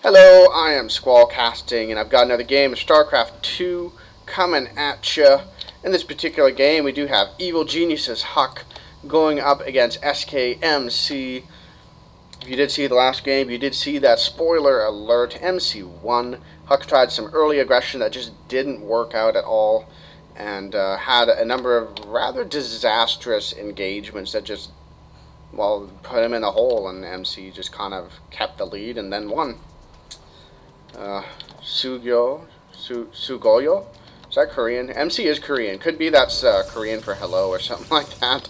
Hello, I am Squallcasting, and I've got another game of StarCraft 2 coming at you. In this particular game, we do have Evil Geniuses Huk going up against SKMC. If you did see the last game, you did see that spoiler alert. MC won. Huk tried some early aggression that just didn't work out at all, and had a number of rather disastrous engagements that just, well, put him in a hole, and MC just kind of kept the lead and then won. Sugoyo? Is that Korean? MC is Korean. Could be that's Korean for hello or something like that.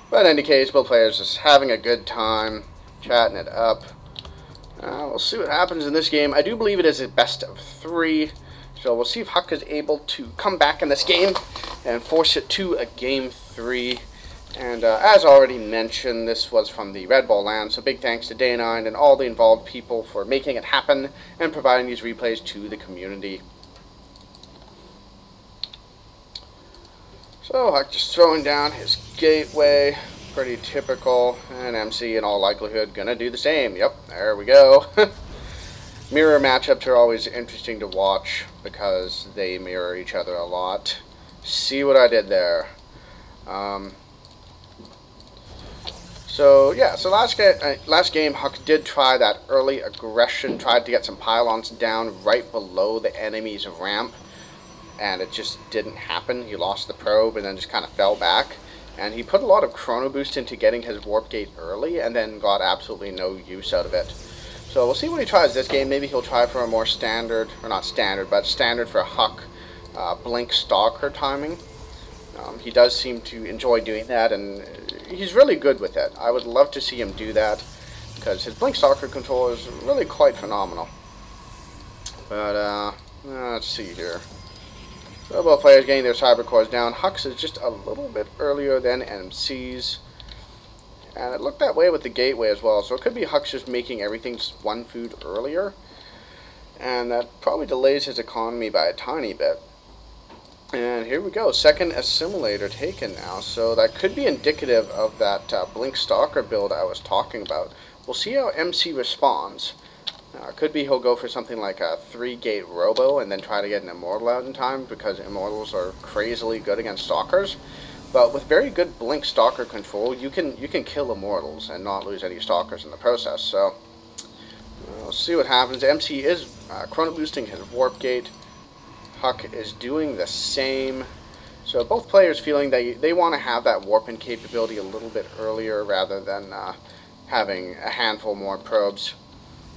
But in any case, both players just having a good time, chatting it up. We'll see what happens in this game. I do believe it is a best of 3. So we'll see if Huk is able to come back in this game and force it to a game 3. And as already mentioned, this was from the Red Ball land, so big thanks to Day9 and all the involved people for making it happen and providing these replays to the community. So Huk just throwing down his gateway, pretty typical, and MC in all likelihood gonna do the same. Yep, there we go. Mirror matchups are always interesting to watch because they mirror each other a lot. See what I did there. So last game Huk did try that early aggression, tried to get some pylons down right below the enemy's ramp, and it just didn't happen. He lost the probe and then just kind of fell back, and he put a lot of chrono boost into getting his warp gate early and then got absolutely no use out of it. So we'll see what he tries this game. Maybe he'll try for a more standard, or not standard, but standard for Huk, blink stalker timing. He does seem to enjoy doing that, and he's really good with it. I would love to see him do that, because his blink stalker control is really quite phenomenal. But, let's see here. So both players getting their cyber cores down. Huk's is just a little bit earlier than MC's. And it looked that way with the gateway as well, so it could be Huk's just making everything just one food earlier. And that probably delays his economy by a tiny bit. And here we go, second assimilator taken now, so that could be indicative of that Blink Stalker build I was talking about. We'll see how MC responds. Could be he'll go for something like a 3-gate Robo and then try to get an Immortal out in time, because Immortals are crazily good against Stalkers. But with very good Blink Stalker control, you can kill Immortals and not lose any Stalkers in the process. So we'll see what happens. MC is chrono boosting his Warp Gate. Huk is doing the same. So both players feeling they want to have that warping capability a little bit earlier rather than having a handful more probes.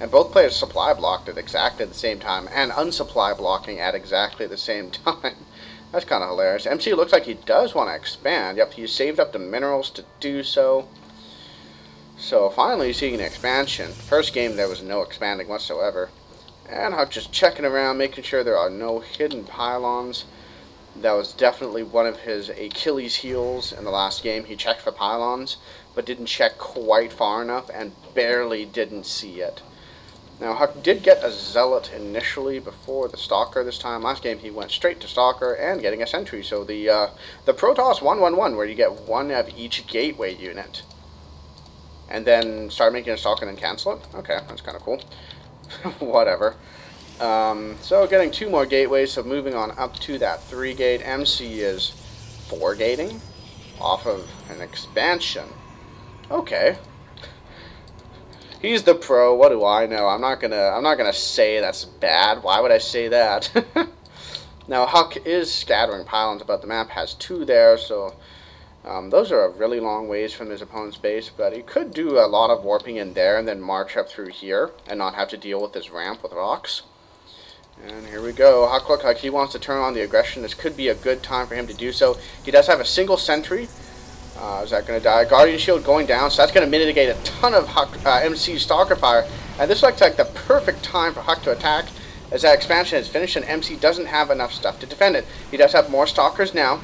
And both players supply blocked at exactly the same time and unsupply blocking at exactly the same time. That's kind of hilarious. MC looks like he does want to expand. Yep, he saved up the minerals to do so. So finally seeing an expansion. First game there was no expanding whatsoever. And Huk just checking around, making sure there are no hidden pylons. That was definitely one of his Achilles heels in the last game. He checked for pylons, but didn't check quite far enough and barely didn't see it. Now Huk did get a Zealot initially before the Stalker this time. Last game he went straight to Stalker and getting a Sentry. So the Protoss 1-1-1, where you get one of each gateway unit. And then start making a Stalker and then cancel it? Okay, that's kind of cool. Whatever. So getting 2 more gateways, so moving on up to that 3-gate. MC is 4-gating off of an expansion. Okay. He's the pro, what do I know? I'm not gonna say that's bad. Why would I say that? Now Huk is scattering pylons about the map, has 2 there, so those are a really long ways from his opponent's base, but he could do a lot of warping in there and then march up through here and not have to deal with this ramp with rocks. And here we go. Huk looks like he wants to turn on the aggression. This could be a good time for him to do so. He does have a single sentry. Is that going to die? Guardian Shield going down, so that's going to mitigate a ton of MC's Stalker fire. And this looks like the perfect time for Huk to attack, as that expansion is finished and MC doesn't have enough stuff to defend it. He does have more Stalkers now.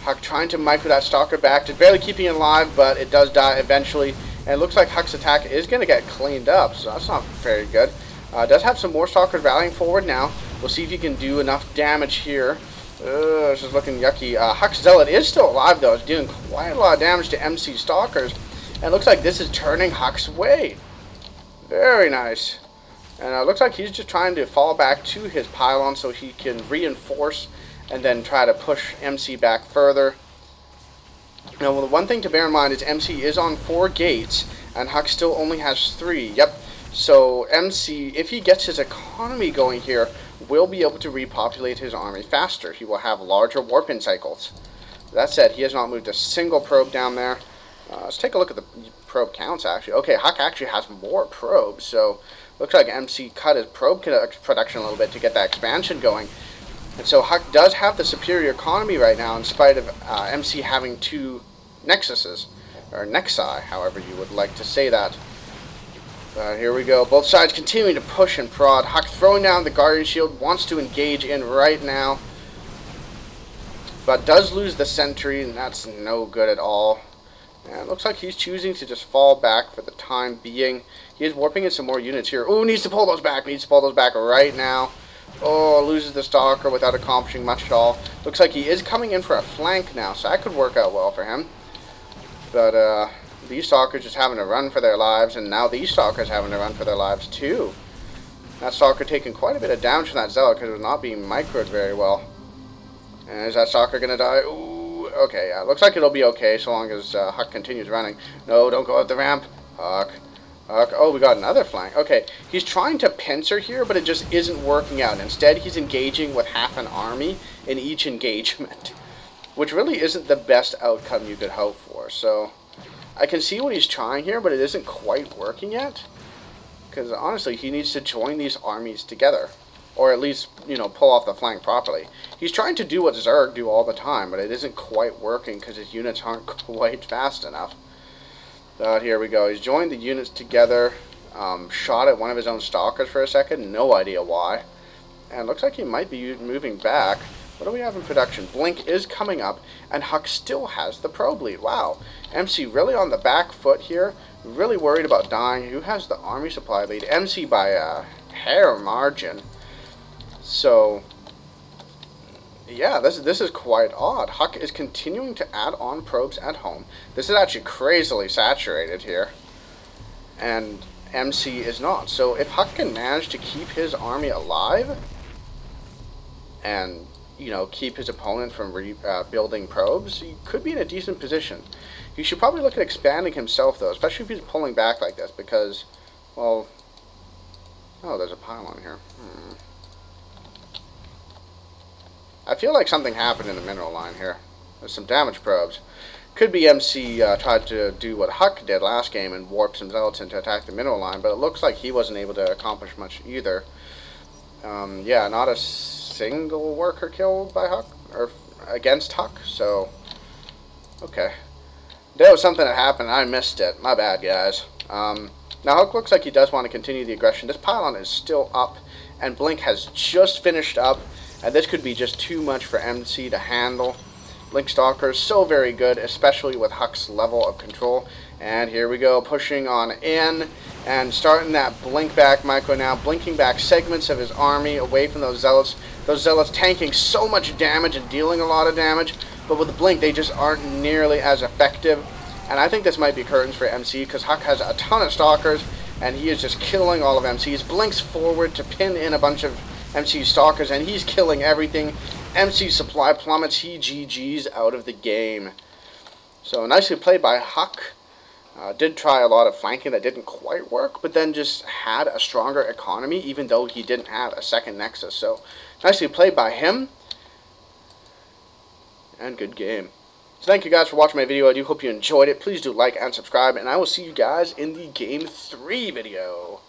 Huk trying to micro that Stalker back, just barely keeping it alive, but it does die eventually. And it looks like Huk's attack is going to get cleaned up, so that's not very good. Does have some more Stalkers rallying forward now. We'll see if he can do enough damage here. This is looking yucky. Huk's Zealot is still alive, though. It's doing quite a lot of damage to MC Stalkers. And it looks like this is turning Huk's way. Very nice. And it looks like he's just trying to fall back to his pylon so he can reinforce and then try to push MC back further. Now, well, the one thing to bear in mind is MC is on 4 gates, and Huk still only has 3. Yep. So MC, if he gets his economy going here, will be able to repopulate his army faster. He will have larger warp-in cycles. That said, he has not moved a single probe down there. Let's take a look at the probe counts, actually. Okay, Huk actually has more probes, so looks like MC cut his probe production a little bit to get that expansion going. And so Huk does have the superior economy right now, in spite of MC having 2 nexuses, or nexi, however you would like to say that. Here we go. Both sides continuing to push and prod. Huk throwing down the Guardian Shield, wants to engage in right now, but does lose the sentry, and that's no good at all. And it looks like he's choosing to just fall back for the time being. He is warping in some more units here. Oh, needs to pull those back. Needs to pull those back right now. Oh, loses the Stalker without accomplishing much at all. Looks like he is coming in for a flank now, so that could work out well for him. But these Stalkers just having to run for their lives, and now these Stalkers having to run for their lives too. That Stalker taking quite a bit of damage from that Zealot because it was not being microed very well. And is that Stalker going to die? Ooh, okay, yeah, looks like it'll be okay so long as Huk continues running. No, don't go up the ramp. Huk. Oh, we got another flank. Okay, he's trying to pincer here, but it just isn't working out. Instead, he's engaging with half an army in each engagement, which really isn't the best outcome you could hope for. So, I can see what he's trying here, but it isn't quite working yet. Because, honestly, he needs to join these armies together. Or at least, you know, pull off the flank properly. He's trying to do what Zerg do all the time, but it isn't quite working because his units aren't quite fast enough. Here we go. He's joined the units together. Shot at one of his own Stalkers for a second. No idea why. And looks like he might be moving back. What do we have in production? Blink is coming up, and Huk still has the probe lead. Wow. MC really on the back foot here. Really worried about dying. Who has the army supply lead? MC by a hair margin. So, yeah, this is quite odd. Huk is continuing to add on probes at home. This is actually crazily saturated here. And MC is not. So if Huk can manage to keep his army alive and, you know, keep his opponent from building probes, he could be in a decent position. He should probably look at expanding himself, though, especially if he's pulling back like this, because, well, oh, there's a pylon here. I feel like something happened in the mineral line here. There's some damage probes. Could be MC tried to do what Huk did last game and warp some Zealots in to attack the mineral line, but it looks like he wasn't able to accomplish much either. Yeah, not a single worker killed by Huk, or against Huk, so, okay. There was something that happened, I missed it. My bad, guys. Now Huk looks like he does want to continue the aggression. This pylon is still up, and Blink has just finished up. And this could be just too much for MC to handle. Blink Stalker is so very good, especially with Huk's level of control. And here we go, pushing on in and starting that blink back micro now, blinking back segments of his army away from those Zealots. Those Zealots tanking so much damage and dealing a lot of damage, but with the blink they just aren't nearly as effective. And I think this might be curtains for MC because Huk has a ton of Stalkers and he is just killing all of MC's. Blinks forward to pin in a bunch of MC's Stalkers, and he's killing everything. MC's supply plummets. He GG's out of the game. So nicely played by Huk. Did try a lot of flanking that didn't quite work, but then just had a stronger economy, even though he didn't have a second Nexus. So nicely played by him. And good game. So thank you guys for watching my video. I do hope you enjoyed it. Please do like and subscribe, and I will see you guys in the Game 3 video.